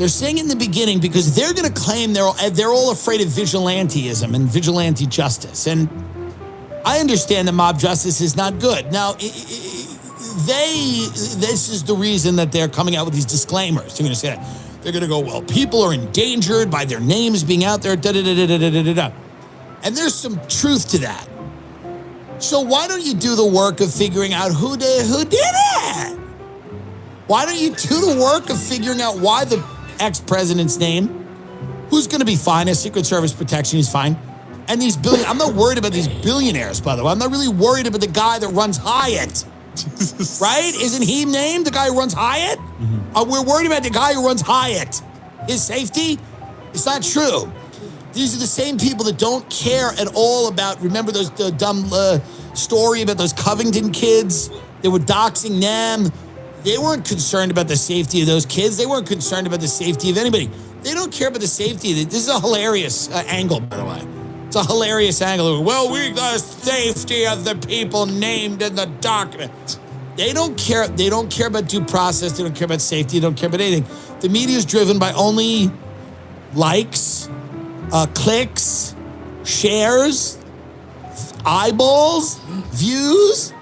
They're saying in the beginning because they're going to claim they're all afraid of vigilantism and vigilante justice. And I understand that mob justice is not good. Now, this is the reason that they're coming out with these disclaimers. They're going to say that. They're going to go, well, people are endangered by their names being out there, da-da-da-da-da-da-da-da. And there's some truth to that. So why don't you do the work of figuring out who did it? Why don't you do the work of figuring out why the ex-president's name, who's going to be fine, as Secret Service protection, he's fine. And these I'm not worried about these billionaires, by the way. I'm not really worried about the guy that runs Hyatt. Right? Isn't he named the guy who runs Hyatt? Mm-hmm. We're worried about the guy who runs Hyatt. His safety? It's not true. These are the same people that don't care at all about, remember the dumb story about those Covington kids? They were doxing them. They weren't concerned about the safety of those kids. They weren't concerned about the safety of anybody. They don't care about the safety. This is a hilarious angle, by the way. It's a hilarious angle. Well, we got safety of the people named in the document. They don't care. They don't care about due process. They don't care about safety. They don't care about anything. The media is driven by only likes, clicks, shares, eyeballs, views.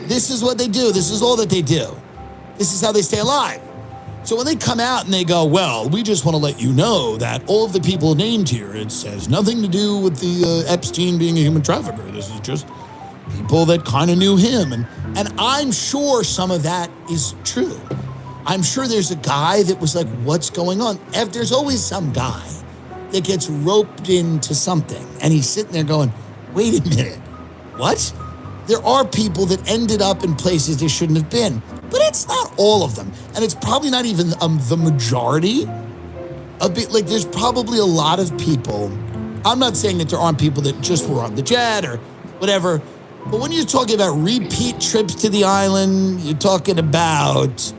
This is what they do. This is all that they do. This is how they stay alive. So when they come out and they go, well, we just want to let you know that all of the people named here, it has nothing to do with the Epstein being a human trafficker. This is just people that kind of knew him. And I'm sure some of that is true. I'm sure there's a guy that was like, what's going on? There's always some guy that gets roped into something. And he's sitting there going, wait a minute, what? There are people that ended up in places they shouldn't have been. But it's not all of them. And it's probably not even the majority. Like, there's probably a lot of people. I'm not saying that there aren't people that just were on the jet or whatever. But when you're talking about repeat trips to the island, you're talking about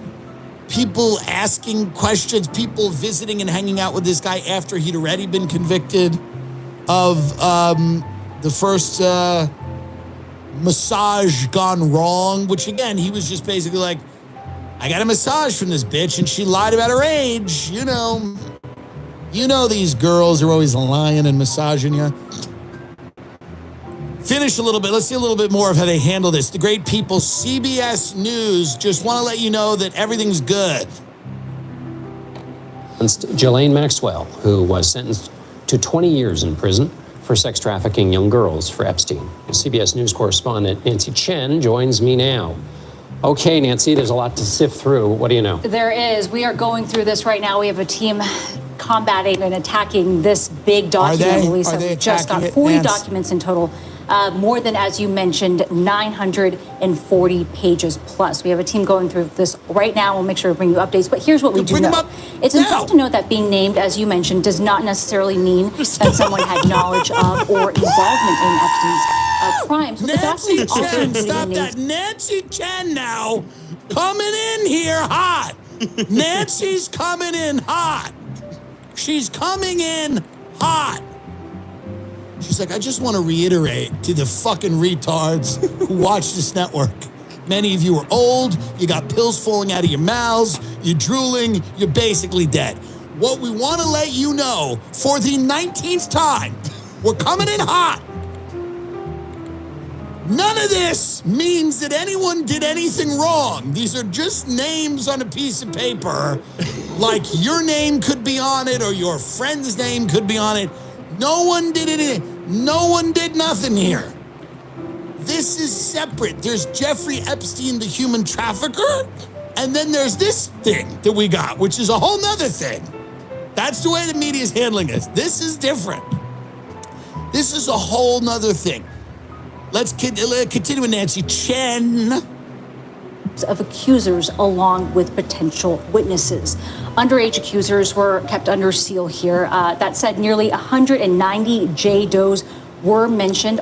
people asking questions, people visiting and hanging out with this guy after he'd already been convicted of the first massage gone wrong, which again, he was just basically like, I got a massage from this bitch and she lied about her age. You know these girls are always lying and massaging you. Finish a little bit. Let's see a little bit more of how they handle this. The great people, CBS News, just want to let you know that everything's good. Ghislaine Maxwell, who was sentenced to 20 years in prison for sex trafficking young girls for Epstein. CBS News correspondent Nancy Chen joins me now. Okay, Nancy, there's a lot to sift through. What do you know? There is. We are going through this right now. We have a team combating and attacking this big document. Lisa, we just got 40 documents in total. More than, as you mentioned, 940 pages plus. We have a team going through this right now. We'll make sure to bring you updates. But here's what we do know. It's important to note that being named, as you mentioned, does not necessarily mean that someone had knowledge of or involvement in Epstein's crimes. Nancy Chen, stop that. Nancy Chen now coming in here hot. Nancy's coming in hot. She's coming in hot. She's like, I just want to reiterate to the fucking retards who watch this network. Many of you are old, you got pills falling out of your mouths, you're drooling, you're basically dead. What we want to let you know, for the 19th time, we're coming in hot. None of this means that anyone did anything wrong. These are just names on a piece of paper. Like your name could be on it or your friend's name could be on it. No one did it. No one did nothing here. This is separate. There's Jeffrey Epstein, the human trafficker, and then there's this thing that we got, which is a whole nother thing. That's the way the media is handling this. This is different. This is a whole nother thing. Let's continue with Nancy Chen. Of accusers along with potential witnesses. Underage accusers were kept under seal here. That said, nearly 190 J-Does were mentioned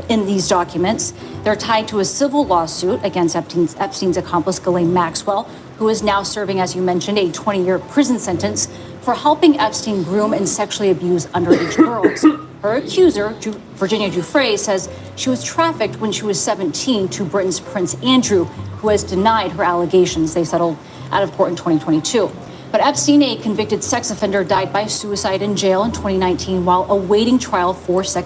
in these documents. They're tied to a civil lawsuit against Epstein's accomplice, Ghislaine Maxwell, who is now serving, as you mentioned, a 20-year prison sentence for helping Epstein groom and sexually abuse underage girls. Her accuser, Virginia Giuffre, says she was trafficked when she was 17 to Britain's Prince Andrew, who has denied her allegations. They settled out of court in 2022. But Epstein, a convicted sex offender, died by suicide in jail in 2019 while awaiting trial for sex